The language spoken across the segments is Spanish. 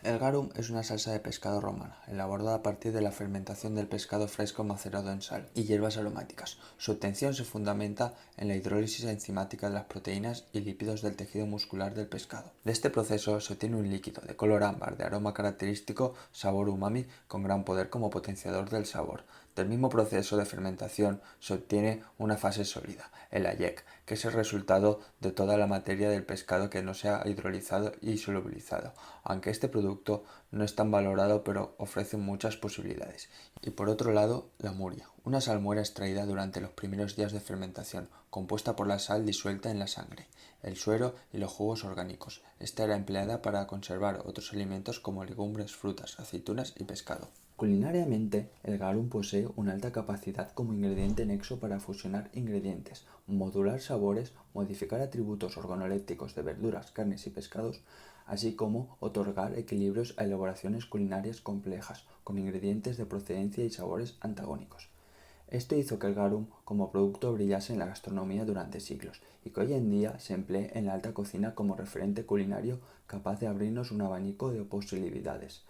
El garum es una salsa de pescado romana, elaborada a partir de la fermentación del pescado fresco macerado en sal y hierbas aromáticas. Su obtención se fundamenta en la hidrólisis enzimática de las proteínas y lípidos del tejido muscular del pescado. De este proceso se obtiene un líquido de color ámbar, de aroma característico, sabor umami, con gran poder como potenciador del sabor. Del mismo proceso de fermentación se obtiene una fase sólida, el ayek, que es el resultado de toda la materia del pescado que no se ha hidrolizado y solubilizado, aunque este producto no es tan valorado pero ofrece muchas posibilidades. Y por otro lado, la muria, una salmuera extraída durante los primeros días de fermentación, compuesta por la sal disuelta en la sangre, el suero y los jugos orgánicos. Esta era empleada para conservar otros alimentos como legumbres, frutas, aceitunas y pescado. Culinariamente, el garum posee una alta capacidad como ingrediente nexo para fusionar ingredientes, modular sabores, modificar atributos organolépticos de verduras, carnes y pescados, así como otorgar equilibrios a elaboraciones culinarias complejas, con ingredientes de procedencia y sabores antagónicos. Esto hizo que el garum como producto brillase en la gastronomía durante siglos y que hoy en día se emplee en la alta cocina como referente culinario capaz de abrirnos un abanico de posibilidades,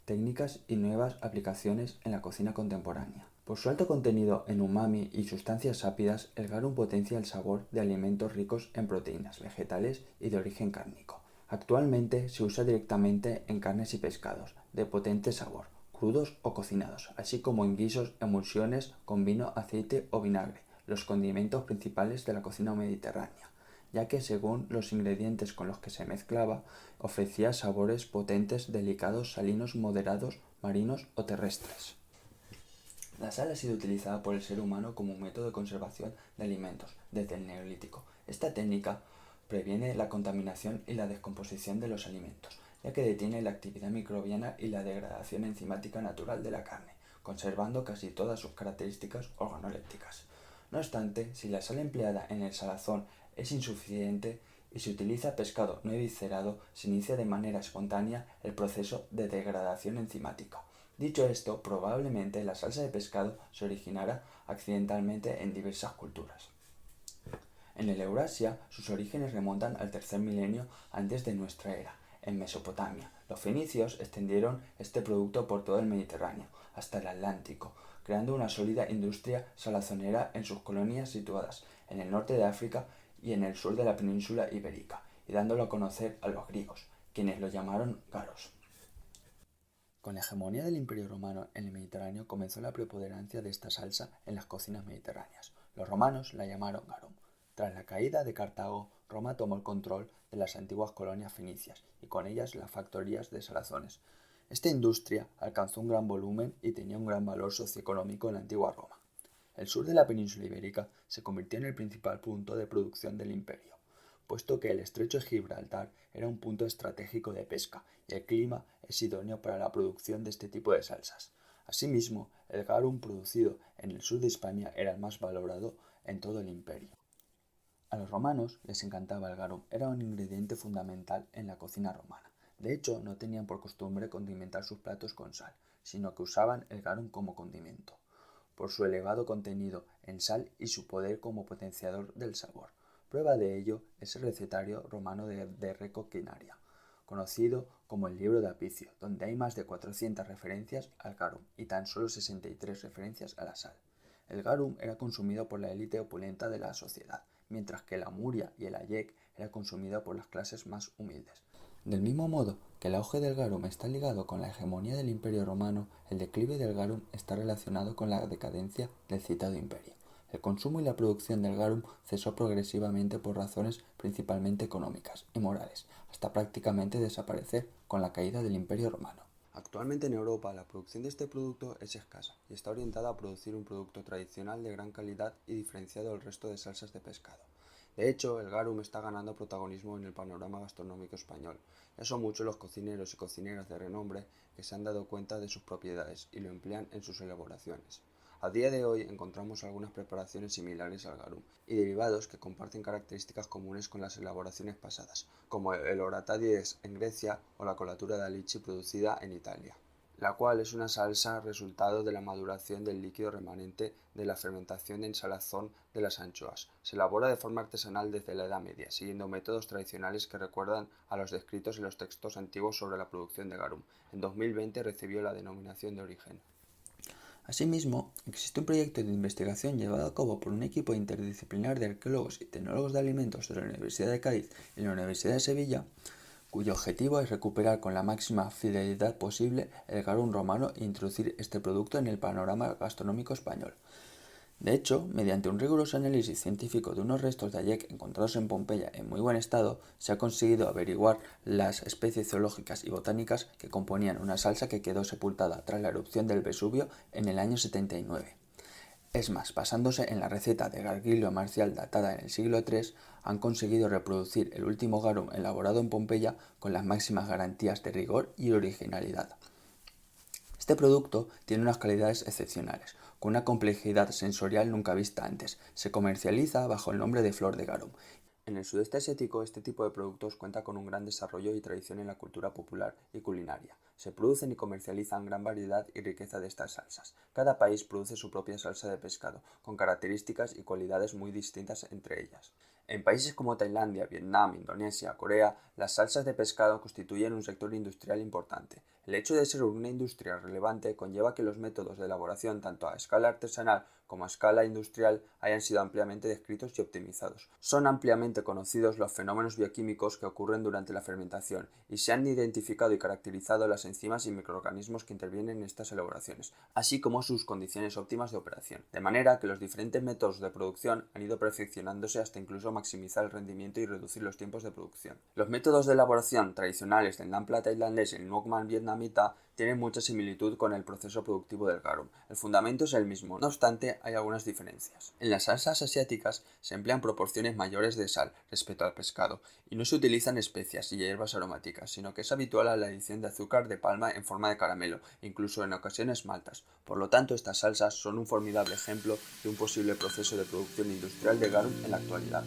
técnicas y nuevas aplicaciones en la cocina contemporánea. Por su alto contenido en umami y sustancias sápidas, el garum potencia el sabor de alimentos ricos en proteínas vegetales y de origen cárnico. Actualmente se usa directamente en carnes y pescados, de potente sabor, crudos o cocinados, así como en guisos, emulsiones con vino, aceite o vinagre, los condimentos principales de la cocina mediterránea, ya que según los ingredientes con los que se mezclaba, ofrecía sabores potentes, delicados, salinos, moderados, marinos o terrestres. La sal ha sido utilizada por el ser humano como un método de conservación de alimentos desde el Neolítico. Esta técnica previene la contaminación y la descomposición de los alimentos, ya que detiene la actividad microbiana y la degradación enzimática natural de la carne, conservando casi todas sus características organolépticas. No obstante, si la sal empleada en el salazón es insuficiente y se utiliza pescado no eviscerado, se inicia de manera espontánea el proceso de degradación enzimática. Dicho esto, probablemente la salsa de pescado se originara accidentalmente en diversas culturas. En el Eurasia, sus orígenes remontan al tercer milenio antes de nuestra era. En Mesopotamia, los fenicios extendieron este producto por todo el Mediterráneo, hasta el Atlántico, creando una sólida industria salazonera en sus colonias situadas en el norte de África y en el sur de la península ibérica, y dándolo a conocer a los griegos, quienes lo llamaron garos. Con la hegemonía del Imperio Romano en el Mediterráneo comenzó la preponderancia de esta salsa en las cocinas mediterráneas. Los romanos la llamaron garum. Tras la caída de Cartago, Roma tomó el control de las antiguas colonias fenicias y con ellas las factorías de salazones. Esta industria alcanzó un gran volumen y tenía un gran valor socioeconómico en la antigua Roma. El sur de la península ibérica se convirtió en el principal punto de producción del imperio, puesto que el estrecho de Gibraltar era un punto estratégico de pesca y el clima es idóneo para la producción de este tipo de salsas. Asimismo, el garum producido en el sur de España era el más valorado en todo el imperio. A los romanos les encantaba el garum, era un ingrediente fundamental en la cocina romana. De hecho, no tenían por costumbre condimentar sus platos con sal, sino que usaban el garum como condimento, por su elevado contenido en sal y su poder como potenciador del sabor. Prueba de ello es el recetario romano de Recoquinaria, conocido como el libro de Apicio, donde hay más de 400 referencias al garum y tan solo 63 referencias a la sal. El garum era consumido por la élite opulenta de la sociedad, mientras que la muria y el ayek era consumido por las clases más humildes. Del mismo modo que el auge del garum está ligado con la hegemonía del Imperio Romano, el declive del garum está relacionado con la decadencia del citado imperio. El consumo y la producción del garum cesó progresivamente por razones principalmente económicas y morales, hasta prácticamente desaparecer con la caída del Imperio Romano. Actualmente en Europa la producción de este producto es escasa y está orientada a producir un producto tradicional de gran calidad y diferenciado del resto de salsas de pescado. De hecho, el garum está ganando protagonismo en el panorama gastronómico español. Ya son muchos los cocineros y cocineras de renombre que se han dado cuenta de sus propiedades y lo emplean en sus elaboraciones. A día de hoy encontramos algunas preparaciones similares al garum y derivados que comparten características comunes con las elaboraciones pasadas, como el orata dies en Grecia o la colatura de alici producida en Italia. la cual es una salsa resultado de la maduración del líquido remanente de la fermentación en salazón de las anchoas. Se elabora de forma artesanal desde la Edad Media, siguiendo métodos tradicionales que recuerdan a los descritos en los textos antiguos sobre la producción de garum. En 2020 recibió la denominación de origen. Asimismo, existe un proyecto de investigación llevado a cabo por un equipo interdisciplinar de arqueólogos y tecnólogos de alimentos de la Universidad de Cádiz y la Universidad de Sevilla, cuyo objetivo es recuperar con la máxima fidelidad posible el garum romano e introducir este producto en el panorama gastronómico español. De hecho, mediante un riguroso análisis científico de unos restos de Ayec encontrados en Pompeya en muy buen estado, se ha conseguido averiguar las especies zoológicas y botánicas que componían una salsa que quedó sepultada tras la erupción del Vesubio en el año 79. Es más, basándose en la receta de Gargilio Marcial datada en el siglo III, han conseguido reproducir el último garum elaborado en Pompeya con las máximas garantías de rigor y originalidad. Este producto tiene unas calidades excepcionales, con una complejidad sensorial nunca vista antes. Se comercializa bajo el nombre de flor de garum. En el sudeste asiático, este tipo de productos cuenta con un gran desarrollo y tradición en la cultura popular y culinaria. Se producen y comercializan gran variedad y riqueza de estas salsas. Cada país produce su propia salsa de pescado, con características y cualidades muy distintas entre ellas. En países como Tailandia, Vietnam, Indonesia, Corea, las salsas de pescado constituyen un sector industrial importante. El hecho de ser una industria relevante conlleva que los métodos de elaboración tanto a escala artesanal como a escala industrial hayan sido ampliamente descritos y optimizados. Son ampliamente conocidos los fenómenos bioquímicos que ocurren durante la fermentación y se han identificado y caracterizado las enzimas y microorganismos que intervienen en estas elaboraciones, así como sus condiciones óptimas de operación, de manera que los diferentes métodos de producción han ido perfeccionándose hasta incluso maximizar el rendimiento y reducir los tiempos de producción. Los métodos de elaboración tradicionales del nampla tailandés y el nuoc vietnamita tienen mucha similitud con el proceso productivo del garum. El fundamento es el mismo, no obstante hay algunas diferencias. En las salsas asiáticas se emplean proporciones mayores de sal respecto al pescado y no se utilizan especias y hierbas aromáticas, sino que es habitual la adición de azúcar de palma en forma de caramelo, incluso en ocasiones maltas. Por lo tanto, estas salsas son un formidable ejemplo de un posible proceso de producción industrial de garum en la actualidad.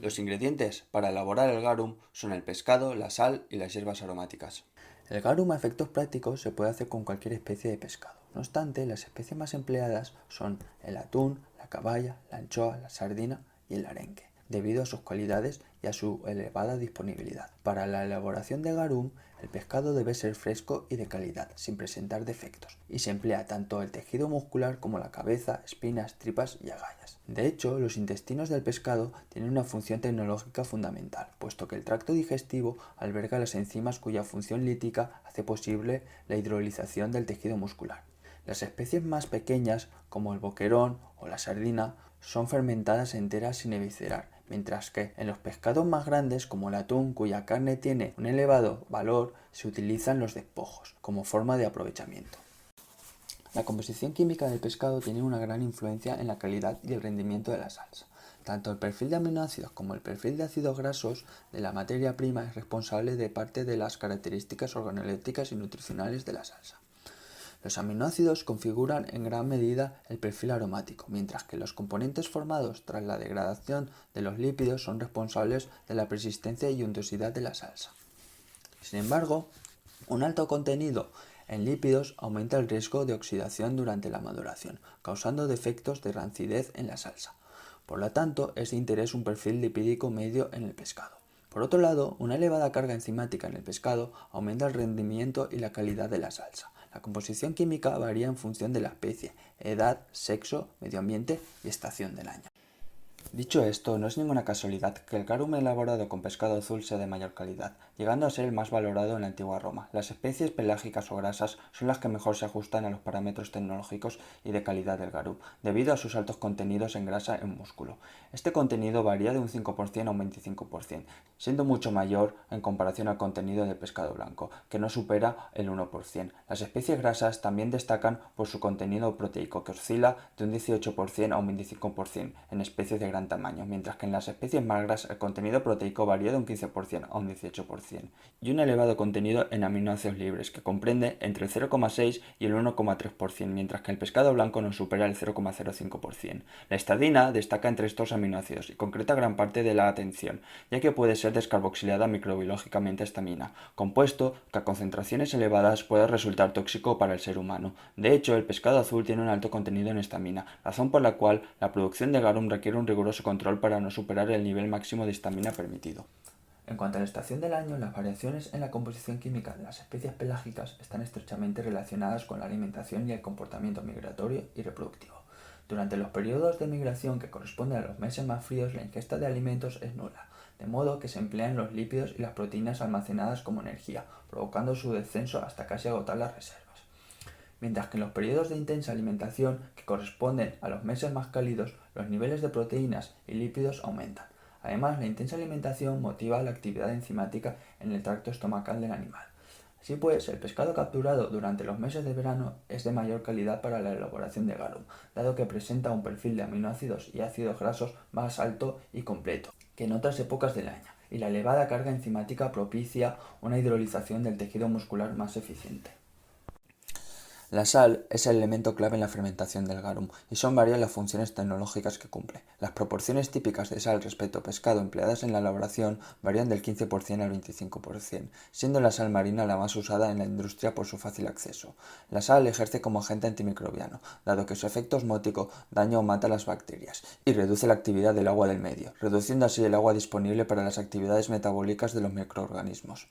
Los ingredientes para elaborar el garum son el pescado, la sal y las hierbas aromáticas. El garum a efectos prácticos se puede hacer con cualquier especie de pescado. No obstante, las especies más empleadas son el atún, la caballa, la anchoa, la sardina y el arenque, debido a sus cualidades y a su elevada disponibilidad. Para la elaboración de garum, el pescado debe ser fresco y de calidad, sin presentar defectos, y se emplea tanto el tejido muscular como la cabeza, espinas, tripas y agallas. De hecho, los intestinos del pescado tienen una función tecnológica fundamental, puesto que el tracto digestivo alberga las enzimas cuya función lítica hace posible la hidrolización del tejido muscular. Las especies más pequeñas, como el boquerón o la sardina, son fermentadas enteras sin eviscerar, mientras que en los pescados más grandes, como el atún, cuya carne tiene un elevado valor, se utilizan los despojos como forma de aprovechamiento. La composición química del pescado tiene una gran influencia en la calidad y el rendimiento de la salsa. Tanto el perfil de aminoácidos como el perfil de ácidos grasos de la materia prima es responsable de parte de las características organolépticas y nutricionales de la salsa. Los aminoácidos configuran en gran medida el perfil aromático, mientras que los componentes formados tras la degradación de los lípidos son responsables de la persistencia y untuosidad de la salsa. Sin embargo, un alto contenido en lípidos aumenta el riesgo de oxidación durante la maduración, causando defectos de rancidez en la salsa. Por lo tanto, es de interés un perfil lipídico medio en el pescado. Por otro lado, una elevada carga enzimática en el pescado aumenta el rendimiento y la calidad de la salsa. La composición química varía en función de la especie, edad, sexo, medio ambiente y estación del año. Dicho esto, no es ninguna casualidad que el garum elaborado con pescado azul sea de mayor calidad, llegando a ser el más valorado en la antigua Roma. Las especies pelágicas o grasas son las que mejor se ajustan a los parámetros tecnológicos y de calidad del garum, debido a sus altos contenidos en grasa en músculo. Este contenido varía de un 5% a un 25%, siendo mucho mayor en comparación al contenido del pescado blanco, que no supera el 1%. Las especies grasas también destacan por su contenido proteico, que oscila de un 18% a un 25% en especies de gran gran tamaño, mientras que en las especies magras el contenido proteico varía de un 15% a un 18%, y un elevado contenido en aminoácidos libres, que comprende entre el 0,6 y el 1,3%, mientras que el pescado blanco no supera el 0,05%. La histidina destaca entre estos aminoácidos y concreta gran parte de la atención, ya que puede ser descarboxilada microbiológicamente esta amina, compuesto que a concentraciones elevadas puede resultar tóxico para el ser humano. De hecho, el pescado azul tiene un alto contenido en histamina, razón por la cual la producción de garum requiere un riguroso control para no superar el nivel máximo de histamina permitido. En cuanto a la estación del año, las variaciones en la composición química de las especies pelágicas están estrechamente relacionadas con la alimentación y el comportamiento migratorio y reproductivo. Durante los periodos de migración que corresponden a los meses más fríos, la ingesta de alimentos es nula, de modo que se emplean los lípidos y las proteínas almacenadas como energía, provocando su descenso hasta casi agotar las reservas. Mientras que en los periodos de intensa alimentación, que corresponden a los meses más cálidos, los niveles de proteínas y lípidos aumentan. Además, la intensa alimentación motiva la actividad enzimática en el tracto estomacal del animal. Así pues, el pescado capturado durante los meses de verano es de mayor calidad para la elaboración de garum, dado que presenta un perfil de aminoácidos y ácidos grasos más alto y completo que en otras épocas del año, y la elevada carga enzimática propicia una hidrolización del tejido muscular más eficiente. La sal es el elemento clave en la fermentación del garum y son varias las funciones tecnológicas que cumple. Las proporciones típicas de sal respecto a pescado empleadas en la elaboración varían del 15% al 25%, siendo la sal marina la más usada en la industria por su fácil acceso. La sal ejerce como agente antimicrobiano, dado que su efecto osmótico daña o mata las bacterias, y reduce la actividad del agua del medio, reduciendo así el agua disponible para las actividades metabólicas de los microorganismos.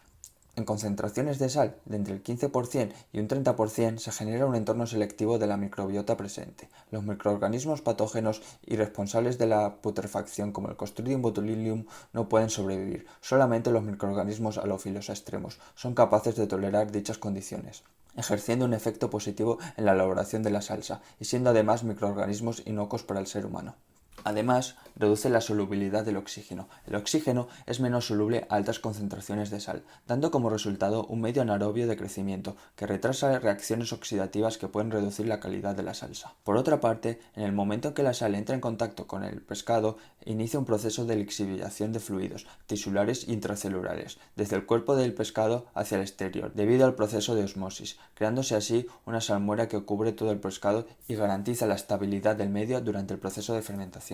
En concentraciones de sal de entre el 15% y un 30% se genera un entorno selectivo de la microbiota presente. Los microorganismos patógenos y responsables de la putrefacción como el Clostridium botulinum no pueden sobrevivir. Solamente los microorganismos halófilos extremos son capaces de tolerar dichas condiciones, ejerciendo un efecto positivo en la elaboración de la salsa y siendo además microorganismos inocuos para el ser humano. Además, reduce la solubilidad del oxígeno. El oxígeno es menos soluble a altas concentraciones de sal, dando como resultado un medio anaerobio de crecimiento, que retrasa reacciones oxidativas que pueden reducir la calidad de la salsa. Por otra parte, en el momento en que la sal entra en contacto con el pescado, inicia un proceso de lixiviación de fluidos tisulares e intracelulares, desde el cuerpo del pescado hacia el exterior, debido al proceso de osmosis, creándose así una salmuera que cubre todo el pescado y garantiza la estabilidad del medio durante el proceso de fermentación.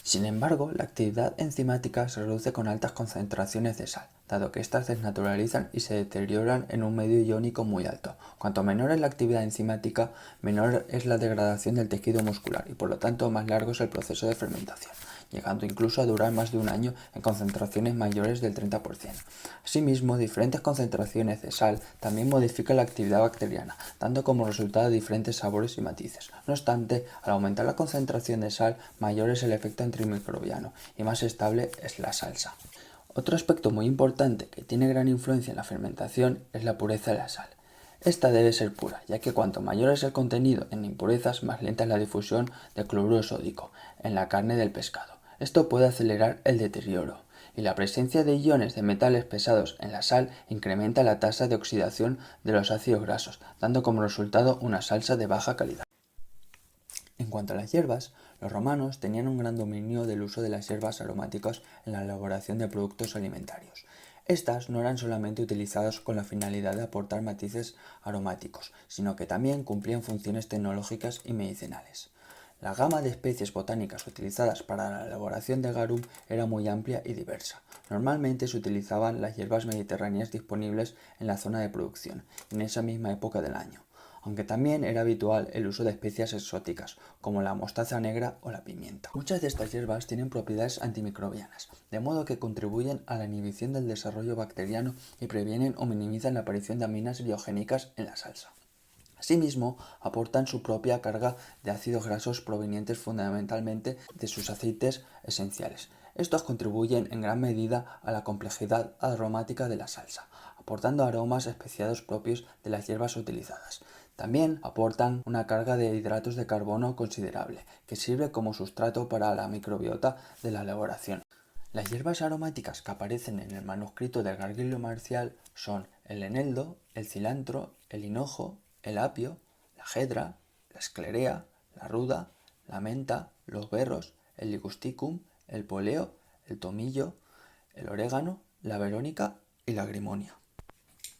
Sin embargo, la actividad enzimática se reduce con altas concentraciones de sal, dado que éstas desnaturalizan y se deterioran en un medio iónico muy alto. Cuanto menor es la actividad enzimática, menor es la degradación del tejido muscular y por lo tanto más largo es el proceso de fermentación, llegando incluso a durar más de un año en concentraciones mayores del 30%. Asimismo, diferentes concentraciones de sal también modifican la actividad bacteriana, dando como resultado diferentes sabores y matices. No obstante, al aumentar la concentración de sal, mayor es el efecto antimicrobiano y más estable es la salsa. Otro aspecto muy importante que tiene gran influencia en la fermentación es la pureza de la sal. Esta debe ser pura, ya que cuanto mayor es el contenido en impurezas, más lenta es la difusión de cloruro sódico en la carne del pescado. Esto puede acelerar el deterioro, y la presencia de iones de metales pesados en la sal incrementa la tasa de oxidación de los ácidos grasos, dando como resultado una salsa de baja calidad. En cuanto a las hierbas, los romanos tenían un gran dominio del uso de las hierbas aromáticas en la elaboración de productos alimentarios. Estas no eran solamente utilizadas con la finalidad de aportar matices aromáticos, sino que también cumplían funciones tecnológicas y medicinales. La gama de especies botánicas utilizadas para la elaboración de garum era muy amplia y diversa. Normalmente se utilizaban las hierbas mediterráneas disponibles en la zona de producción, en esa misma época del año, aunque también era habitual el uso de especias exóticas, como la mostaza negra o la pimienta. Muchas de estas hierbas tienen propiedades antimicrobianas, de modo que contribuyen a la inhibición del desarrollo bacteriano y previenen o minimizan la aparición de aminas biogénicas en la salsa. Asimismo, aportan su propia carga de ácidos grasos provenientes fundamentalmente de sus aceites esenciales. Estos contribuyen en gran medida a la complejidad aromática de la salsa, aportando aromas especiados propios de las hierbas utilizadas. También aportan una carga de hidratos de carbono considerable, que sirve como sustrato para la microbiota de la elaboración. Las hierbas aromáticas que aparecen en el manuscrito del Gargillo Marcial son el eneldo, el cilantro, el hinojo, el apio, la jedra, la esclerea, la ruda, la menta, los berros, el ligusticum, el poleo, el tomillo, el orégano, la verónica y la agrimonia.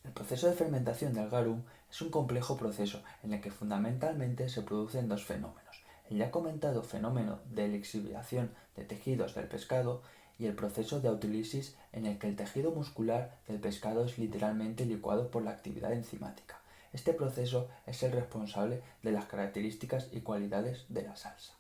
El proceso de fermentación del garum es un complejo proceso en el que fundamentalmente se producen dos fenómenos: el ya comentado fenómeno de lixiviación de tejidos del pescado y el proceso de autólisis, en el que el tejido muscular del pescado es literalmente licuado por la actividad enzimática. Este proceso es el responsable de las características y cualidades de la salsa.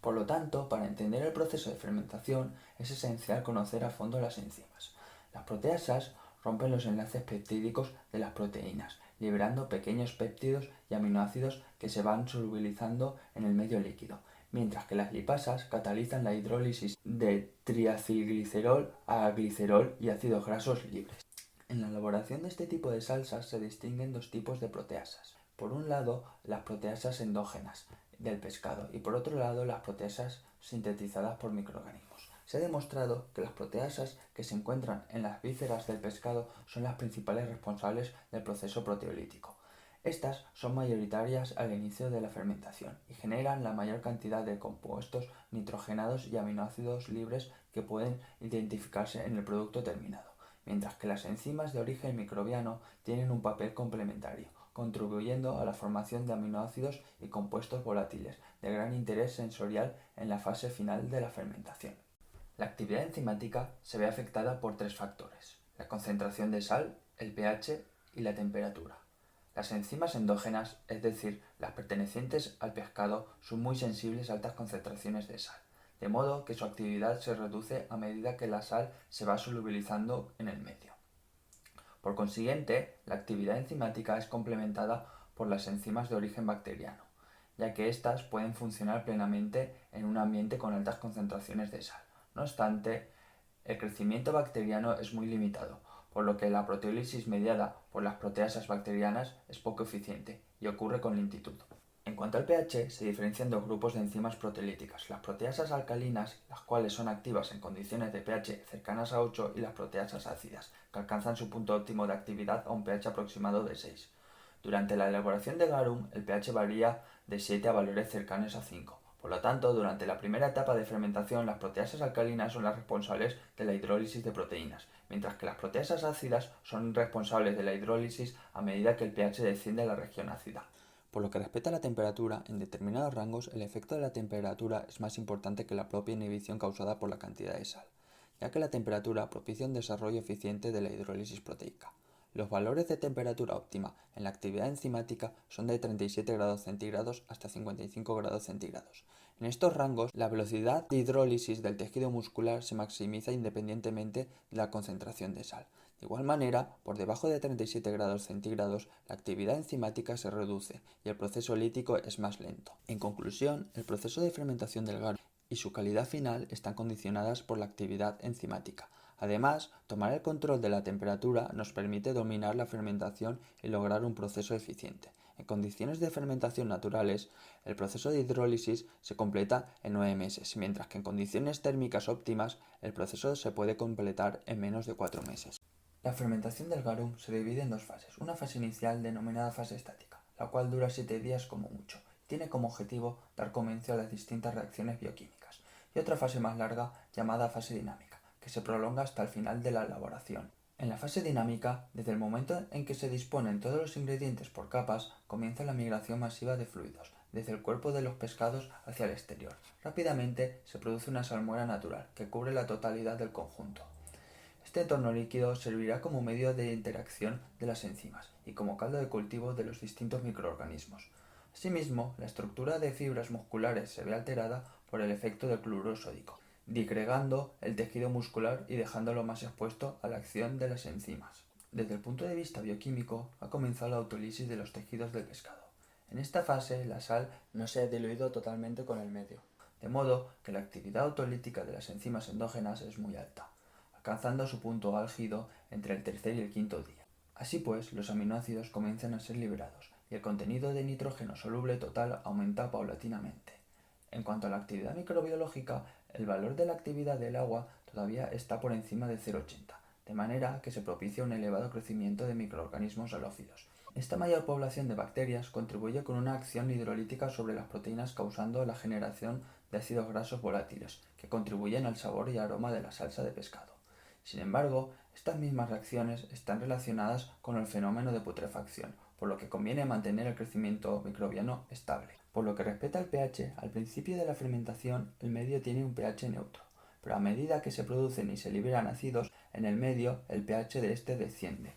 Por lo tanto, para entender el proceso de fermentación es esencial conocer a fondo las enzimas. Las proteasas rompen los enlaces peptídicos de las proteínas, liberando pequeños péptidos y aminoácidos que se van solubilizando en el medio líquido, mientras que las lipasas catalizan la hidrólisis de triacilglicerol a glicerol y ácidos grasos libres. En la elaboración de este tipo de salsas se distinguen dos tipos de proteasas. Por un lado, las proteasas endógenas del pescado y por otro lado, las proteasas sintetizadas por microorganismos. Se ha demostrado que las proteasas que se encuentran en las vísceras del pescado son las principales responsables del proceso proteolítico. Estas son mayoritarias al inicio de la fermentación y generan la mayor cantidad de compuestos nitrogenados y aminoácidos libres que pueden identificarse en el producto terminado, mientras que las enzimas de origen microbiano tienen un papel complementario, contribuyendo a la formación de aminoácidos y compuestos volátiles de gran interés sensorial en la fase final de la fermentación. La actividad enzimática se ve afectada por tres factores: la concentración de sal, el pH y la temperatura. Las enzimas endógenas, es decir, las pertenecientes al pescado, son muy sensibles a altas concentraciones de sal, de modo que su actividad se reduce a medida que la sal se va solubilizando en el medio. Por consiguiente, la actividad enzimática es complementada por las enzimas de origen bacteriano, ya que éstas pueden funcionar plenamente en un ambiente con altas concentraciones de sal. No obstante, el crecimiento bacteriano es muy limitado, por lo que la proteólisis mediada por las proteasas bacterianas es poco eficiente y ocurre con lentitud. En cuanto al pH, se diferencian dos grupos de enzimas proteolíticas: las proteasas alcalinas, las cuales son activas en condiciones de pH cercanas a 8, y las proteasas ácidas, que alcanzan su punto óptimo de actividad a un pH aproximado de 6. Durante la elaboración de garum, el pH varía de 7 a valores cercanos a 5. Por lo tanto, durante la primera etapa de fermentación, las proteasas alcalinas son las responsables de la hidrólisis de proteínas, mientras que las proteasas ácidas son responsables de la hidrólisis a medida que el pH desciende a la región ácida. Por lo que respecta a la temperatura, en determinados rangos el efecto de la temperatura es más importante que la propia inhibición causada por la cantidad de sal, ya que la temperatura propicia un desarrollo eficiente de la hidrólisis proteica. Los valores de temperatura óptima en la actividad enzimática son de 37 grados centígrados hasta 55 grados centígrados. En estos rangos, la velocidad de hidrólisis del tejido muscular se maximiza independientemente de la concentración de sal. De igual manera, por debajo de 37 grados centígrados, la actividad enzimática se reduce y el proceso lítico es más lento. En conclusión, el proceso de fermentación del garum y su calidad final están condicionadas por la actividad enzimática. Además, tomar el control de la temperatura nos permite dominar la fermentación y lograr un proceso eficiente. En condiciones de fermentación naturales, el proceso de hidrólisis se completa en 9 meses, mientras que en condiciones térmicas óptimas, el proceso se puede completar en menos de 4 meses. La fermentación del garum se divide en dos fases: una fase inicial denominada fase estática, la cual dura 7 días como mucho, y tiene como objetivo dar comienzo a las distintas reacciones bioquímicas, y otra fase más larga llamada fase dinámica, que se prolonga hasta el final de la elaboración. En la fase dinámica, desde el momento en que se disponen todos los ingredientes por capas, comienza la migración masiva de fluidos, desde el cuerpo de los pescados hacia el exterior. Rápidamente se produce una salmuera natural, que cubre la totalidad del conjunto. Este entorno líquido servirá como medio de interacción de las enzimas y como caldo de cultivo de los distintos microorganismos. Asimismo, la estructura de fibras musculares se ve alterada por el efecto del cloruro sódico, disgregando el tejido muscular y dejándolo más expuesto a la acción de las enzimas. Desde el punto de vista bioquímico, ha comenzado la autólisis de los tejidos del pescado. En esta fase, la sal no se ha diluido totalmente con el medio, de modo que la actividad autolítica de las enzimas endógenas es muy alta, alcanzando su punto álgido entre el tercer y el quinto día. Así pues, los aminoácidos comienzan a ser liberados y el contenido de nitrógeno soluble total aumenta paulatinamente. En cuanto a la actividad microbiológica, el valor de la actividad del agua todavía está por encima de 0,80, de manera que se propicia un elevado crecimiento de microorganismos halófilos. Esta mayor población de bacterias contribuye con una acción hidrolítica sobre las proteínas, causando la generación de ácidos grasos volátiles, que contribuyen al sabor y aroma de la salsa de pescado. Sin embargo, estas mismas reacciones están relacionadas con el fenómeno de putrefacción, por lo que conviene mantener el crecimiento microbiano estable. Por lo que respecta al pH, al principio de la fermentación el medio tiene un pH neutro, pero a medida que se producen y se liberan ácidos en el medio, el pH de este desciende.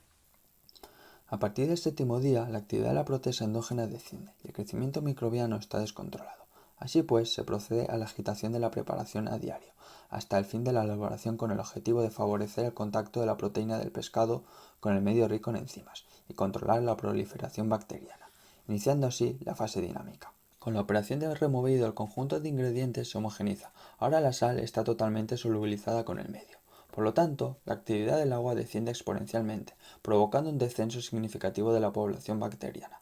A partir del séptimo día, la actividad de la proteasa endógena desciende y el crecimiento microbiano está descontrolado. Así pues, se procede a la agitación de la preparación a diario, hasta el fin de la elaboración con el objetivo de favorecer el contacto de la proteína del pescado con el medio rico en enzimas y controlar la proliferación bacteriana, iniciando así la fase dinámica. Con la operación de haber removido el conjunto de ingredientes se homogeniza. Ahora la sal está totalmente solubilizada con el medio. Por lo tanto, la actividad del agua desciende exponencialmente, provocando un descenso significativo de la población bacteriana.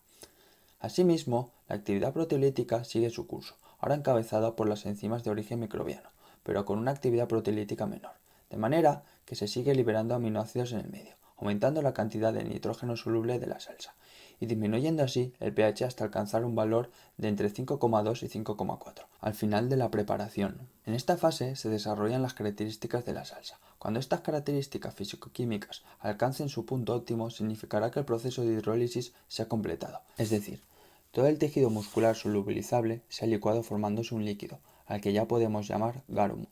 Asimismo, la actividad proteolítica sigue su curso, ahora encabezada por las enzimas de origen microbiano, pero con una actividad proteolítica menor, de manera que se sigue liberando aminoácidos en el medio, aumentando la cantidad de nitrógeno soluble de la salsa, y disminuyendo así el pH hasta alcanzar un valor de entre 5,2 y 5,4 al final de la preparación. En esta fase se desarrollan las características de la salsa. Cuando estas características físico-químicas alcancen su punto óptimo, significará que el proceso de hidrólisis se ha completado, es decir, todo el tejido muscular solubilizable se ha licuado formándose un líquido, al que ya podemos llamar garum.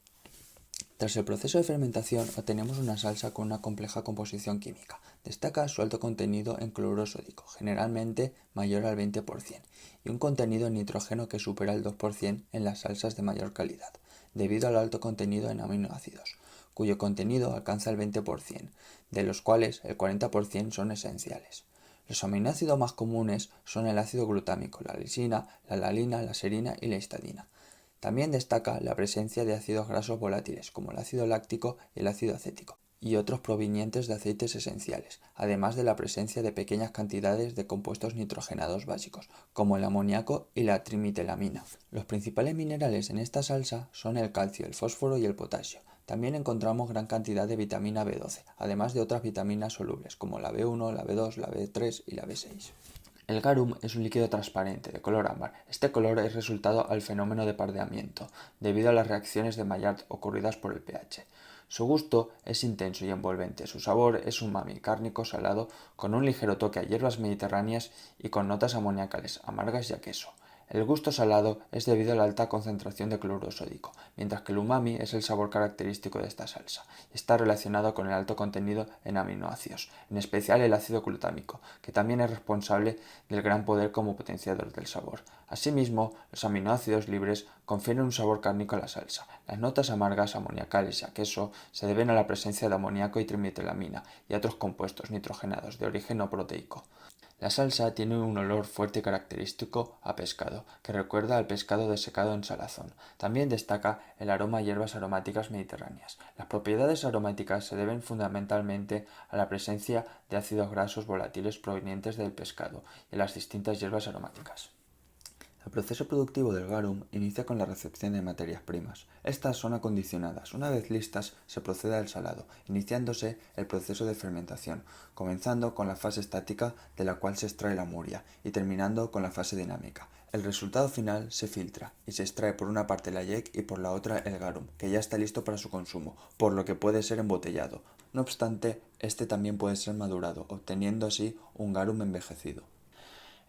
Tras el proceso de fermentación obtenemos una salsa con una compleja composición química. Destaca su alto contenido en cloruro sódico, generalmente mayor al 20%, y un contenido en nitrógeno que supera el 2% en las salsas de mayor calidad, debido al alto contenido en aminoácidos, cuyo contenido alcanza el 20%, de los cuales el 40% son esenciales. Los aminoácidos más comunes son el ácido glutámico, la lisina, la lalina, la serina y la histidina. También destaca la presencia de ácidos grasos volátiles como el ácido láctico y el ácido acético, y otros provenientes de aceites esenciales, además de la presencia de pequeñas cantidades de compuestos nitrogenados básicos, como el amoníaco y la trimitelamina. Los principales minerales en esta salsa son el calcio, el fósforo y el potasio. También encontramos gran cantidad de vitamina B12, además de otras vitaminas solubles como la B1, la B2, la B3 y la B6. El garum es un líquido transparente, de color ámbar. Este color es resultado al fenómeno de pardeamiento, debido a las reacciones de Maillard ocurridas por el pH. Su gusto es intenso y envolvente. Su sabor es umami, cárnico, salado, con un ligero toque a hierbas mediterráneas y con notas amoníacales, amargas y a queso. El gusto salado es debido a la alta concentración de cloruro sódico, mientras que el umami es el sabor característico de esta salsa. Está relacionado con el alto contenido en aminoácidos, en especial el ácido glutámico, que también es responsable del gran poder como potenciador del sabor. Asimismo, los aminoácidos libres confieren un sabor cárnico a la salsa. Las notas amargas, amoníacales y a queso se deben a la presencia de amoníaco y trimetilamina y otros compuestos nitrogenados de origen no proteico. La salsa tiene un olor fuerte y característico a pescado, que recuerda al pescado desecado en salazón. También destaca el aroma a hierbas aromáticas mediterráneas. Las propiedades aromáticas se deben fundamentalmente a la presencia de ácidos grasos volátiles provenientes del pescado y las distintas hierbas aromáticas. El proceso productivo del garum inicia con la recepción de materias primas. Estas son acondicionadas. Una vez listas, se procede al salado, iniciándose el proceso de fermentación, comenzando con la fase estática de la cual se extrae la muria y terminando con la fase dinámica. El resultado final se filtra y se extrae por una parte la yec y por la otra el garum, que ya está listo para su consumo, por lo que puede ser embotellado. No obstante, este también puede ser madurado, obteniendo así un garum envejecido.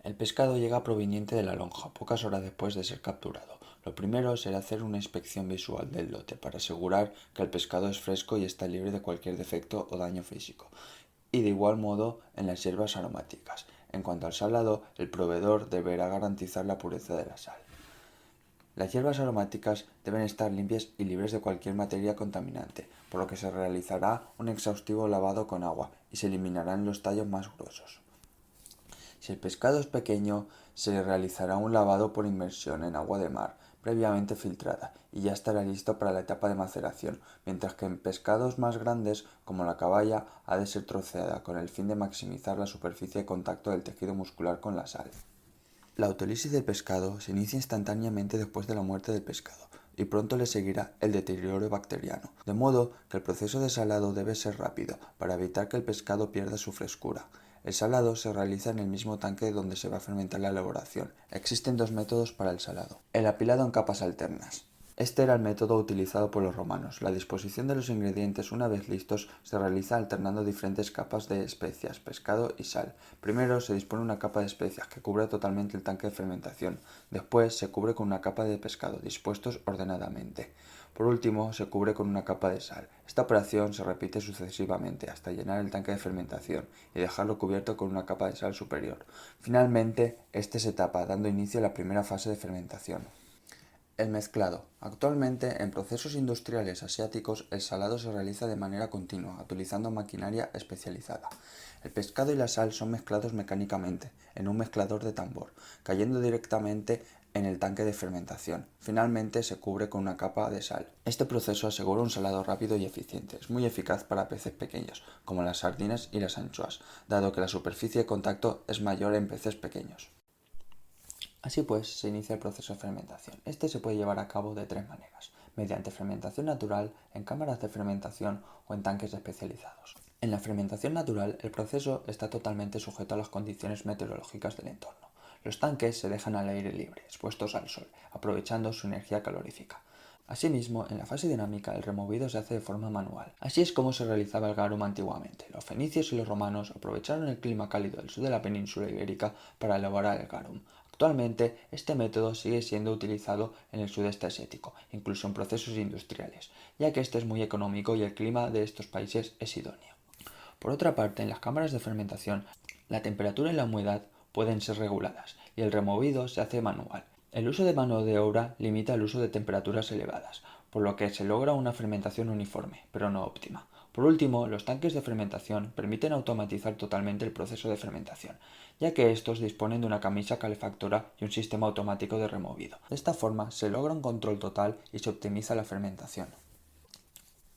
El pescado llega proveniente de la lonja, pocas horas después de ser capturado. Lo primero será hacer una inspección visual del lote para asegurar que el pescado es fresco y está libre de cualquier defecto o daño físico. Y de igual modo en las hierbas aromáticas. En cuanto al salado, el proveedor deberá garantizar la pureza de la sal. Las hierbas aromáticas deben estar limpias y libres de cualquier materia contaminante, por lo que se realizará un exhaustivo lavado con agua y se eliminarán los tallos más gruesos. Si el pescado es pequeño, se le realizará un lavado por inmersión en agua de mar, previamente filtrada, y ya estará listo para la etapa de maceración, mientras que en pescados más grandes, como la caballa, ha de ser troceada con el fin de maximizar la superficie de contacto del tejido muscular con la sal. La autólisis del pescado se inicia instantáneamente después de la muerte del pescado, y pronto le seguirá el deterioro bacteriano, de modo que el proceso de salado debe ser rápido, para evitar que el pescado pierda su frescura. El salado se realiza en el mismo tanque donde se va a fermentar la elaboración. Existen dos métodos para el salado. El apilado en capas alternas. Este era el método utilizado por los romanos. La disposición de los ingredientes una vez listos se realiza alternando diferentes capas de especias, pescado y sal. Primero se dispone una capa de especias que cubre totalmente el tanque de fermentación. Después se cubre con una capa de pescado, dispuestos ordenadamente. Por último, se cubre con una capa de sal. Esta operación se repite sucesivamente hasta llenar el tanque de fermentación y dejarlo cubierto con una capa de sal superior. Finalmente, este se tapa, dando inicio a la primera fase de fermentación. El mezclado. Actualmente, en procesos industriales asiáticos, el salado se realiza de manera continua, utilizando maquinaria especializada. El pescado y la sal son mezclados mecánicamente, en un mezclador de tambor, cayendo directamente en el tanque de fermentación. Finalmente se cubre con una capa de sal. Este proceso asegura un salado rápido y eficiente. Es muy eficaz para peces pequeños, como las sardinas y las anchoas, dado que la superficie de contacto es mayor en peces pequeños. Así pues, se inicia el proceso de fermentación. Este se puede llevar a cabo de tres maneras: mediante fermentación natural, en cámaras de fermentación o en tanques especializados. En la fermentación natural, el proceso está totalmente sujeto a las condiciones meteorológicas del entorno. Los tanques se dejan al aire libre, expuestos al sol, aprovechando su energía calorífica. Asimismo, en la fase dinámica el removido se hace de forma manual. Así es como se realizaba el garum antiguamente. Los fenicios y los romanos aprovecharon el clima cálido del sur de la península ibérica para elaborar el garum. Actualmente, este método sigue siendo utilizado en el sudeste asiático, incluso en procesos industriales, ya que este es muy económico y el clima de estos países es idóneo. Por otra parte, en las cámaras de fermentación, la temperatura y la humedad pueden ser reguladas y el removido se hace manual. El uso de mano de obra limita el uso de temperaturas elevadas, por lo que se logra una fermentación uniforme, pero no óptima. Por último, los tanques de fermentación permiten automatizar totalmente el proceso de fermentación, ya que estos disponen de una camisa calefactora y un sistema automático de removido. De esta forma, se logra un control total y se optimiza la fermentación.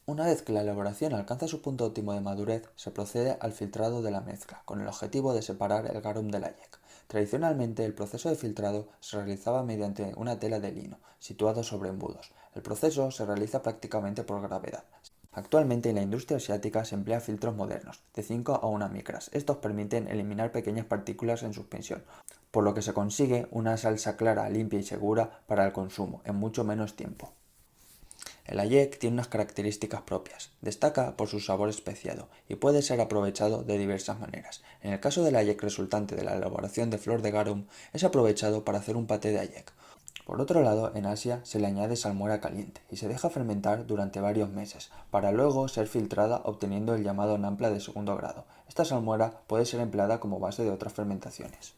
Una vez que la elaboración alcanza su punto óptimo de madurez, se procede al filtrado de la mezcla, con el objetivo de separar el garum del ayek. Tradicionalmente, el proceso de filtrado se realizaba mediante una tela de lino, situado sobre embudos. El proceso se realiza prácticamente por gravedad. Actualmente en la industria asiática se emplean filtros modernos, de 5 a 1 micras. Estos permiten eliminar pequeñas partículas en suspensión, por lo que se consigue una salsa clara, limpia y segura para el consumo en mucho menos tiempo. El ayek tiene unas características propias. Destaca por su sabor especiado y puede ser aprovechado de diversas maneras. En el caso del ayek resultante de la elaboración de flor de garum, es aprovechado para hacer un paté de ayek. Por otro lado, en Asia se le añade salmuera caliente y se deja fermentar durante varios meses, para luego ser filtrada obteniendo el llamado nampla de segundo grado. Esta salmuera puede ser empleada como base de otras fermentaciones.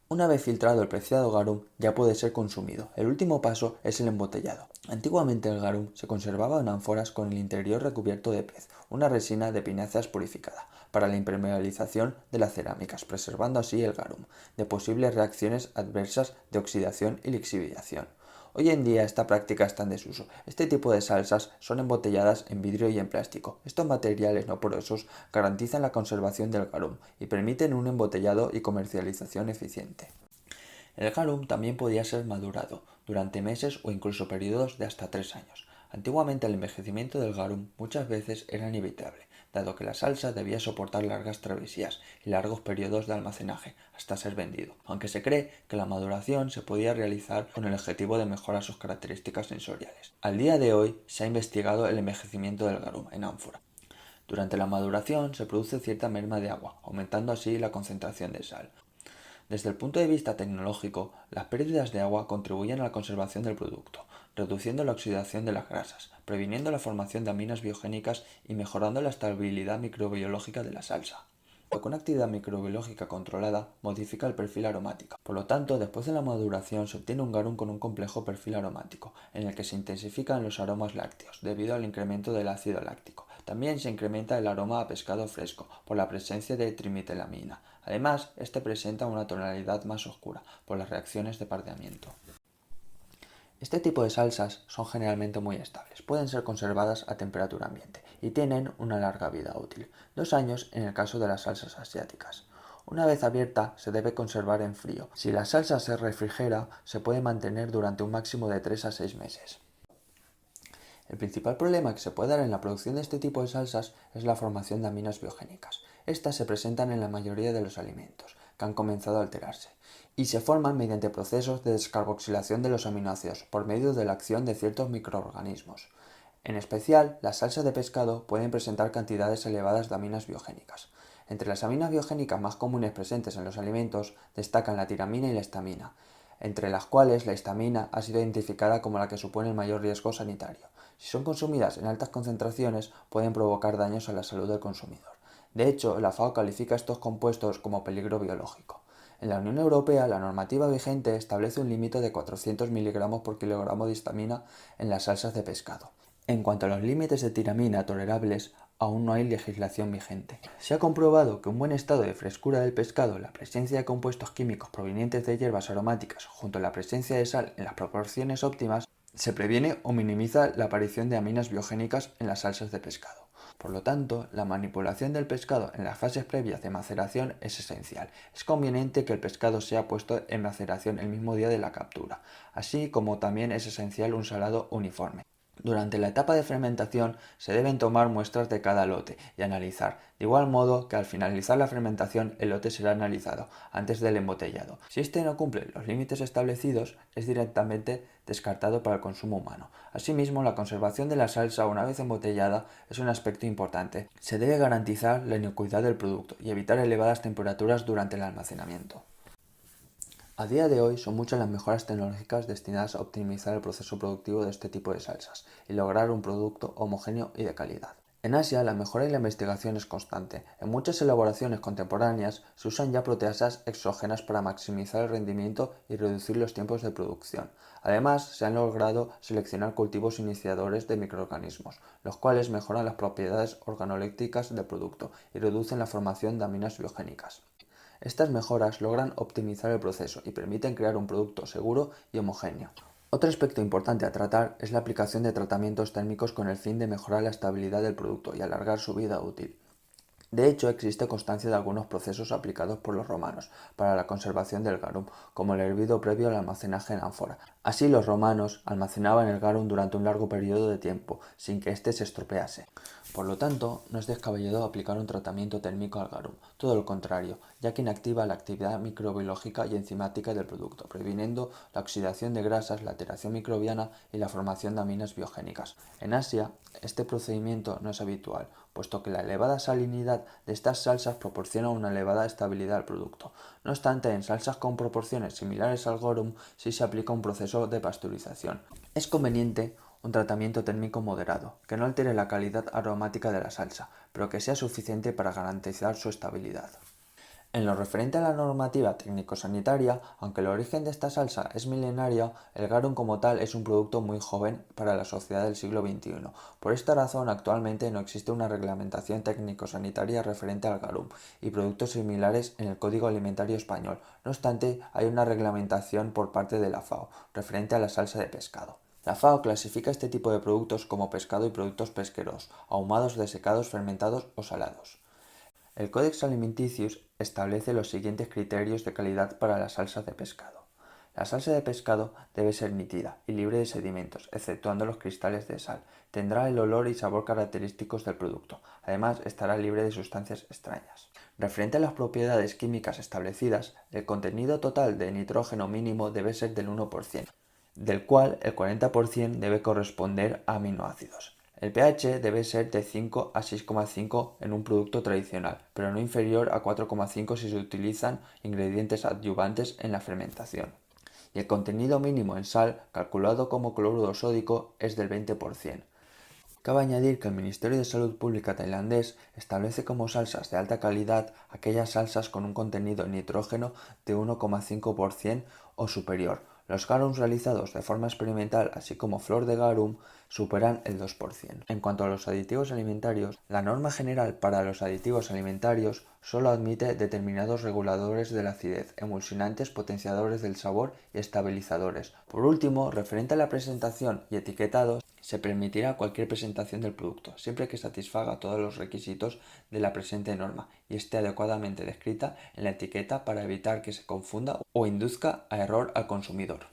Una vez filtrado el preciado garum, ya puede ser consumido. El último paso es el embotellado. Antiguamente el garum se conservaba en ánforas con el interior recubierto de pez, una resina de pináceas purificada, para la impermeabilización de las cerámicas, preservando así el garum de posibles reacciones adversas de oxidación y lixiviación. Hoy en día esta práctica está en desuso. Este tipo de salsas son embotelladas en vidrio y en plástico. Estos materiales no porosos garantizan la conservación del garum y permiten un embotellado y comercialización eficiente. El garum también podía ser madurado durante meses o incluso periodos de hasta 3 años. Antiguamente el envejecimiento del garum muchas veces era inevitable, dado que la salsa debía soportar largas travesías y largos periodos de almacenaje hasta ser vendido, aunque se cree que la maduración se podía realizar con el objetivo de mejorar sus características sensoriales. Al día de hoy se ha investigado el envejecimiento del garum en ánfora. Durante la maduración se produce cierta merma de agua, aumentando así la concentración de sal. Desde el punto de vista tecnológico, las pérdidas de agua contribuyen a la conservación del producto, reduciendo la oxidación de las grasas, previniendo la formación de aminas biogénicas y mejorando la estabilidad microbiológica de la salsa. Con actividad microbiológica controlada modifica el perfil aromático. Por lo tanto, después de la maduración se obtiene un garum con un complejo perfil aromático, en el que se intensifican los aromas lácteos, debido al incremento del ácido láctico. También se incrementa el aroma a pescado fresco, por la presencia de trimetilamina. Además, este presenta una tonalidad más oscura, por las reacciones de pardeamiento. Este tipo de salsas son generalmente muy estables, pueden ser conservadas a temperatura ambiente y tienen una larga vida útil, 2 años en el caso de las salsas asiáticas. Una vez abierta se debe conservar en frío. Si la salsa se refrigera, se puede mantener durante un máximo de 3 a 6 meses. El principal problema que se puede dar en la producción de este tipo de salsas es la formación de aminas biogénicas. Estas se presentan en la mayoría de los alimentos, que han comenzado a alterarse, y se forman mediante procesos de descarboxilación de los aminoácidos por medio de la acción de ciertos microorganismos. En especial, las salsas de pescado pueden presentar cantidades elevadas de aminas biogénicas. Entre las aminas biogénicas más comunes presentes en los alimentos destacan la tiramina y la histamina, entre las cuales la histamina ha sido identificada como la que supone el mayor riesgo sanitario. Si son consumidas en altas concentraciones, pueden provocar daños a la salud del consumidor. De hecho, la FAO califica estos compuestos como peligro biológico. En la Unión Europea, la normativa vigente establece un límite de 400 miligramos por kilogramo de histamina en las salsas de pescado. En cuanto a los límites de tiramina tolerables, aún no hay legislación vigente. Se ha comprobado que un buen estado de frescura del pescado, la presencia de compuestos químicos provenientes de hierbas aromáticas, junto a la presencia de sal en las proporciones óptimas, se previene o minimiza la aparición de aminas biogénicas en las salsas de pescado. Por lo tanto, la manipulación del pescado en las fases previas de maceración es esencial. Es conveniente que el pescado sea puesto en maceración el mismo día de la captura, así como también es esencial un salado uniforme. Durante la etapa de fermentación se deben tomar muestras de cada lote y analizar, de igual modo que al finalizar la fermentación el lote será analizado antes del embotellado. Si este no cumple los límites establecidos, es directamente descartado para el consumo humano. Asimismo, la conservación de la salsa una vez embotellada es un aspecto importante. Se debe garantizar la inocuidad del producto y evitar elevadas temperaturas durante el almacenamiento. A día de hoy son muchas las mejoras tecnológicas destinadas a optimizar el proceso productivo de este tipo de salsas y lograr un producto homogéneo y de calidad. En Asia, la mejora y la investigación es constante. En muchas elaboraciones contemporáneas se usan ya proteasas exógenas para maximizar el rendimiento y reducir los tiempos de producción. Además, se han logrado seleccionar cultivos iniciadores de microorganismos, los cuales mejoran las propiedades organolépticas del producto y reducen la formación de aminas biogénicas. Estas mejoras logran optimizar el proceso y permiten crear un producto seguro y homogéneo. Otro aspecto importante a tratar es la aplicación de tratamientos térmicos con el fin de mejorar la estabilidad del producto y alargar su vida útil. De hecho, existe constancia de algunos procesos aplicados por los romanos para la conservación del garum, como el hervido previo al almacenaje en ánfora. Así, los romanos almacenaban el garum durante un largo periodo de tiempo, sin que éste se estropease. Por lo tanto, no es descabellado aplicar un tratamiento térmico al garum, todo lo contrario, ya que inactiva la actividad microbiológica y enzimática del producto, previniendo la oxidación de grasas, la alteración microbiana y la formación de aminas biogénicas. En Asia, este procedimiento no es habitual, puesto que la elevada salinidad de estas salsas proporciona una elevada estabilidad al producto. No obstante, en salsas con proporciones similares al garum sí se aplica un proceso de pasteurización. Es conveniente un tratamiento térmico moderado, que no altere la calidad aromática de la salsa, pero que sea suficiente para garantizar su estabilidad. En lo referente a la normativa técnico-sanitaria, aunque el origen de esta salsa es milenario, el garum como tal es un producto muy joven para la sociedad del siglo XXI. Por esta razón, actualmente no existe una reglamentación técnico-sanitaria referente al garum y productos similares en el Código Alimentario Español. No obstante, hay una reglamentación por parte de la FAO referente a la salsa de pescado. La FAO clasifica este tipo de productos como pescado y productos pesqueros, ahumados, desecados, fermentados o salados. El Codex Alimenticius establece los siguientes criterios de calidad para la salsa de pescado. La salsa de pescado debe ser nítida y libre de sedimentos, exceptuando los cristales de sal. Tendrá el olor y sabor característicos del producto. Además, estará libre de sustancias extrañas. Referente a las propiedades químicas establecidas, el contenido total de nitrógeno mínimo debe ser del 1%, del cual el 40% debe corresponder a aminoácidos. El pH debe ser de 5 a 6,5 en un producto tradicional, pero no inferior a 4,5 si se utilizan ingredientes adyuvantes en la fermentación. Y el contenido mínimo en sal, calculado como cloruro sódico, es del 20%. Cabe añadir que el Ministerio de Salud Pública tailandés establece como salsas de alta calidad aquellas salsas con un contenido en nitrógeno de 1,5% o superior. Los garums realizados de forma experimental, así como flor de garum, superan el 2%. En cuanto a los aditivos alimentarios, la norma general para los aditivos alimentarios solo admite determinados reguladores de la acidez, emulsionantes, potenciadores del sabor y estabilizadores. Por último, referente a la presentación y etiquetado, se permitirá cualquier presentación del producto, siempre que satisfaga todos los requisitos de la presente norma y esté adecuadamente descrita en la etiqueta para evitar que se confunda o induzca a error al consumidor.